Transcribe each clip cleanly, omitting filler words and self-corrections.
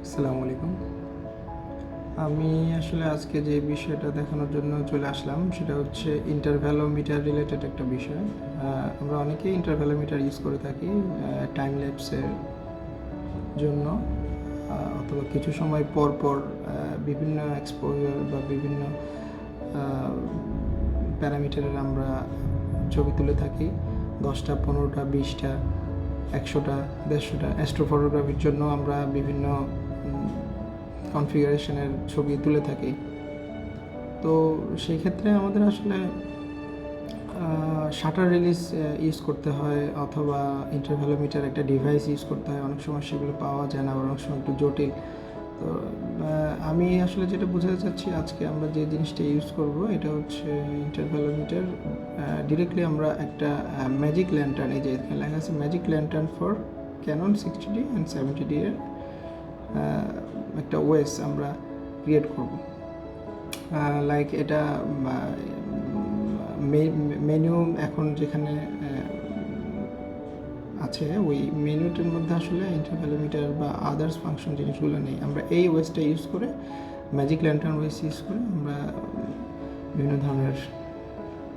আসসালামু আলাইকুম। আমি আসলে আজকে যে বিষয়টা দেখানোর জন্য চলে আসলাম সেটা হচ্ছে ইন্টারভ্যালোমিটার রিলেটেড একটা বিষয়। আমরা অনেকেই ইন্টারভ্যালোমিটার ইউজ করে থাকি টাইম ল্যাপসের জন্য, অথবা কিছু সময় পর পর বিভিন্ন এক্সপোজার বা বিভিন্ন প্যারামিটারের আমরা ছবি তুলে থাকি। 10টা, 15টা, 20টা, 100টা, 150টা। অ্যাস্ট্রোফটোগ্রাফির জন্য আমরা বিভিন্ন কনফিগারেশনের ছবি তুলে থাকি। তো সেই ক্ষেত্রে আমাদের আসলে শাটার রিলিজ ইউজ করতে হয়, অথবা ইন্টারভ্যালোমিটার একটা ডিভাইস ইউজ করতে হয়। অনেক সময় সেগুলো পাওয়া যায় না, অনেক সময় একটু জটিল। তো আমি আসলে যেটা বোঝাতে চাচ্ছি, আজকে আমরা যে জিনিসটা ইউজ করব এটা হচ্ছে ইন্টারভ্যালোমিটার। ডিরেক্টলি আমরা একটা ম্যাজিক ল্যান্টার্ন, এই যে এখানে লেখা আছে magic lantern for Canon 60D and 70D এর একটা ওয়েস আমরা ক্রিয়েট করব। লাইক এটা মেনু এখন যেখানে আছে, ওই মেনুটার মধ্যে আসলে ইন্টারভ্যালোমিটার বা আদার্স ফাংশন জিনিসগুলো নেই। আমরা এই ওয়েসটা ইউজ করে, ম্যাজিক ল্যান্টার্ন ওয়েস ইউজ করে আমরা বিভিন্ন ধরনের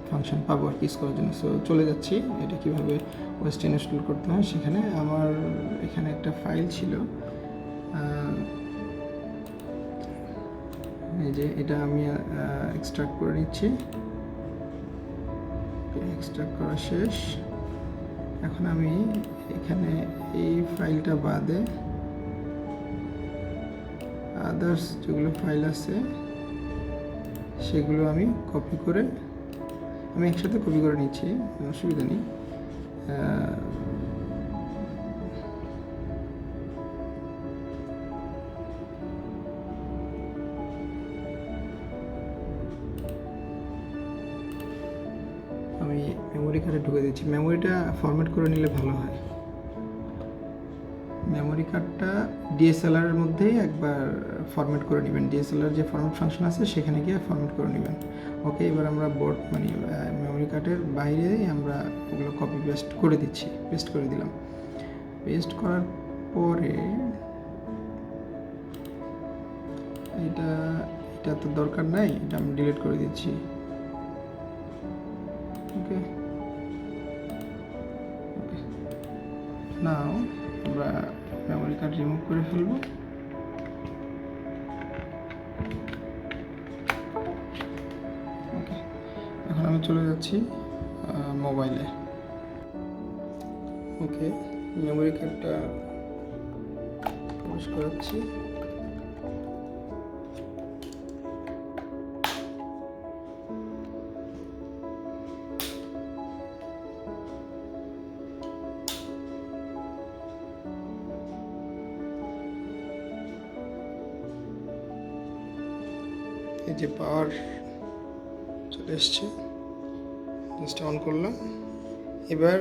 ফাংশন পাবো আর ইউজ করার জন্য। সো চলে যাচ্ছি এটা কীভাবে ওয়েসটা ইনস্টল করতে হয় সেখানে। আমার এখানে একটা ফাইল ছিল, এই যে এটা আমি এক্সট্রাক্ট করে নিচ্ছি। এক্সট্রাক্ট করা শেষ। এখন আমি এখানে এই ফাইলটা বাদে আদার্স যেগুলো ফাইল আছে সেগুলো আমি কপি করে, আমি একসাথে কপি করে নিচ্ছি, অসুবিধা নেই। আমি মেমোরি কার্ডে ঢুকে দিচ্ছি। মেমোরিটা ফরম্যাট করে নিলে ভালো হয়। মেমোরি কার্ডটা DSLR এর মধ্যেই একবার ফরম্যাট করে নেবেন। DSLR যে ফরম্যাট ফাংশন আছে সেখানে গিয়ে ফরম্যাট করে নেবেন। ওকে, এবার আমরা বোর্ড মেমোরি কার্ডের বাইরেই আমরা ওগুলো কপি পেস্ট করে দিচ্ছি। পেস্ট করে দিলাম। পেস্ট করার পরে এটা তো দরকার নাই, এটা আমি ডিলিট করে দিচ্ছি। ওকে, নাও আমরা মেমোরি কার্ড রিমুভ করে ফেলবো। ওকে, এখন আমি চলে যাচ্ছি মোবাইলে। ওকে, মেমোরি কার্ডটা প্রবেশ করাচ্ছি। এই যে পাওয়ার চলে এসছে, জিনিসটা অন করলাম। এবার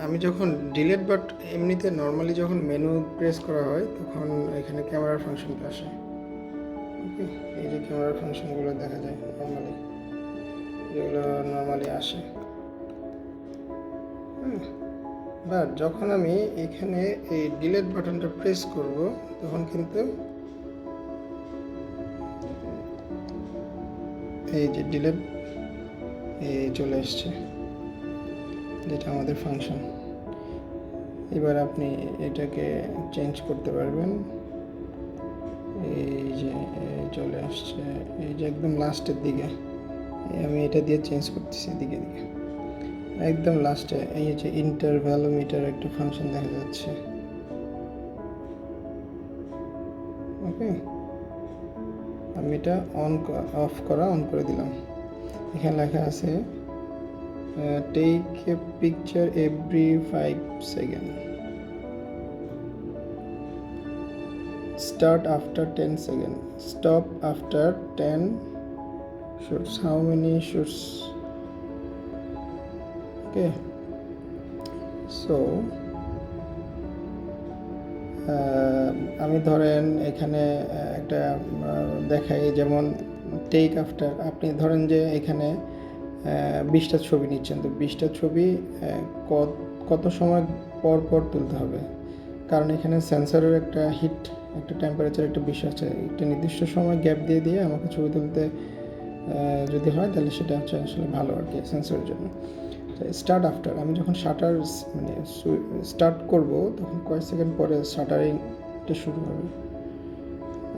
আমি যখন ডিলিট বাট এমনিতে নর্মালি যখন মেনু প্রেস করা হয় তখন এখানে ক্যামেরার ফাংশনটা আসে। ওকে, এই যে ক্যামেরার ফাংশনগুলো দেখা যায় নর্মালি, যেগুলো নর্মালি আসে। বাট যখন আমি এখানে এই ডিলিট বাটনটা প্রেস করব তখন কিন্তু এই যে ডিলিট এই চলে আসছে, যেটা আমাদের ফাংশন। এবার আপনি এটাকে চেঞ্জ করতে পারবেন। এই যে চলে আসছে, এই যে একদম লাস্টের দিকে আমি এটা দিয়ে চেঞ্জ করতেছি, দিকে দিকে একদম লাস্টে এই যে ইন্টারভ্যালোমিটার একটা ফাংশন দেখা যাচ্ছে। ওকে, আমি এটা অফ করা অন করে দিলাম। এখানে লেখা আছে take a picture every 5 second, start after 10 seconds, stop after 10 shoots. How many shoots? Okay, so আমি ধরেন এখানে একটা দেখাই, যেমন টেক আফটার, আপনি ধরেন যে এখানে 20টা ছবি নিচ্ছেন, তো 20টা ছবি কত সময় পর পর তুলতে হবে। কারণ এখানে সেন্সরের একটা হিট, একটা টেম্পারেচার, একটা বিষয় আছে। একটা নির্দিষ্ট সময় গ্যাপ দিয়ে দিয়ে আমাকে ছবি তুলতে যদি হয় তাহলে সেটা হচ্ছে আসলে ভালো আর কি সেন্সরের জন্য। স্টার্ট আফটার, আমি যখন শাটার মানে স্টার্ট করব তখন কয়েক সেকেন্ড পরে শাটারিংটা শুরু হবে।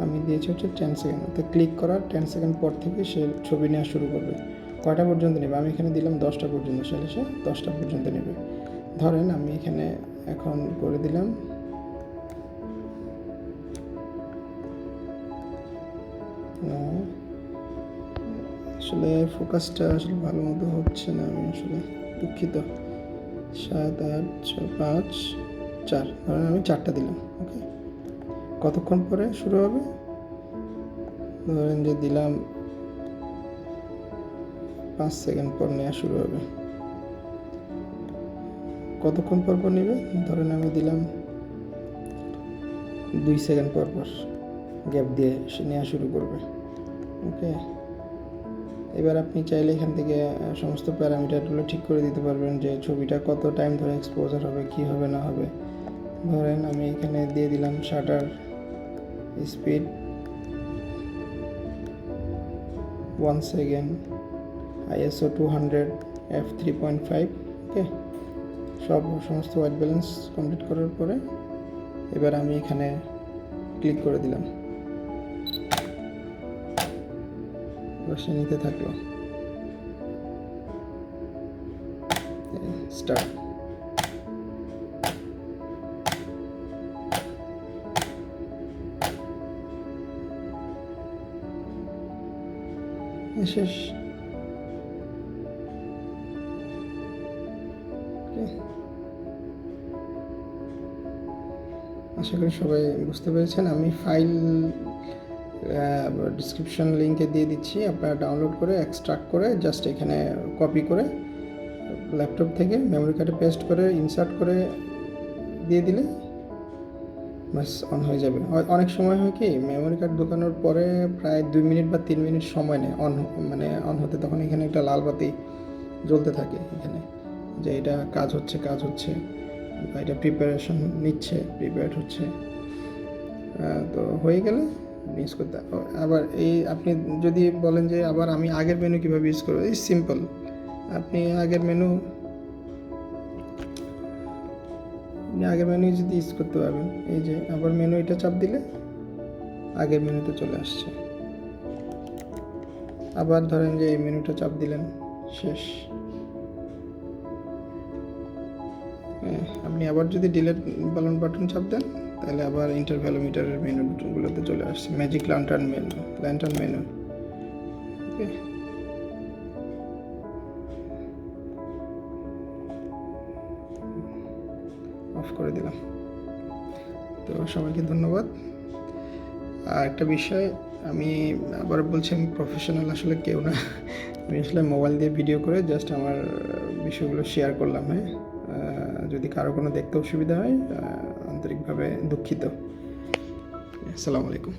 আমি দিয়েছি হচ্ছে 10 সেকেন্ড, তো ক্লিক করার 10 সেকেন্ড পর থেকে সে ছবি নেওয়া শুরু করবে। কয়টা পর্যন্ত নেবে? আমি এখানে দিলাম 10টা পর্যন্ত, সে 10টা পর্যন্ত নেবে। ধরেন আমি এখানে এখন করে দিলাম আসলে ফোকাসটা আসলে ভালো মতো হচ্ছে না, আমি আসলে দুঃখিত। 7, 8, 6, 5, 4, ধরেন আমি 4টা দিলাম। ওকে, কতক্ষণ পরে শুরু হবে? ধরেন যে দিলাম 5 সেকেন্ড পর নেওয়া শুরু হবে। কতক্ষণ পর পর নেবে? ধরেন আমি দিলাম 2 সেকেন্ড পর পর গ্যাপ দিয়ে সে নেওয়া শুরু করবে। ওকে, এবার আপনি চাইলে এখান থেকে সমস্ত প্যারামিটারগুলো ঠিক করে দিতে পারবেন যে ছবিটা কত টাইম ধরে এক্সপোজার হবে, কি হবে না হবে। ধরেন আমি এখানে দিয়ে দিলাম shutter speed 1 second, ISO 200, f 3.5। ওকে, সমস্ত হোয়াইট ব্যালেন্স কমপ্লিট করার পরে এবার আমি এখানে ক্লিক করে দিলাম, বসে নিতে থাকলো। স্টার্ট। শেষ। আশা করি সবাই বুঝতে পেরেছেন। আমি ফাইল ডিসক্রিপশন লিঙ্কে দিয়ে দিচ্ছি, আপনারা ডাউনলোড করে এক্সট্রাক্ট করে জাস্ট এখানে কপি করে ল্যাপটপ থেকে মেমোরি কার্ডে পেস্ট করে ইনসার্ট করে দিয়ে দিলে বাস অন হয়ে যাবে। অনেক সময় হয় কি, মেমোরি কার্ড ঢোকানোর পরে প্রায় 2 মিনিট বা 3 মিনিট সময় নেয় অন হতে। তখন এখানে একটা লাল বাতি জ্বলতে থাকে এখানে যে এটা কাজ হচ্ছে বা এটা প্রিপারেশন নিচ্ছে, প্রিপেয়ার্ড হচ্ছে। তো হয়ে গেলে ইউজ করতে। আবার এই আপনি যদি বলেন যে আবার আমি আগের মেনু কীভাবে ইউজ করবো, এই সিম্পল। আপনি আগের মেনু যদি ইউজ করতে পারবেন। এই যে আবার মেনু, এটা চাপ দিলে আগের মেনুতে চলে আসছে। আবার ধরেন যে এই মেনুটা চাপ দিলেন, শেষ। আপনি আবার যদি ডিলিট বাটন চাপ দেন তাহলে আবার ইন্টারভ্যালোমিটারের মেনুগুলোতে চলে আসছে, magic lantern menu. Okay, of করে দিলাম। তো সবাইকে ধন্যবাদ। আর একটা বিষয় আমি আবার বলছি, আমি প্রফেশনাল আসলে কেউ না। আমি আসলে মোবাইল দিয়ে ভিডিও করে জাস্ট আমার বিষয়গুলো শেয়ার করলাম। হ্যাঁ, যদি কারো কোনো দেখতে অসুবিধা হয় আন্তরিকভাবে দুঃখিত। আসসালামু আলাইকুম।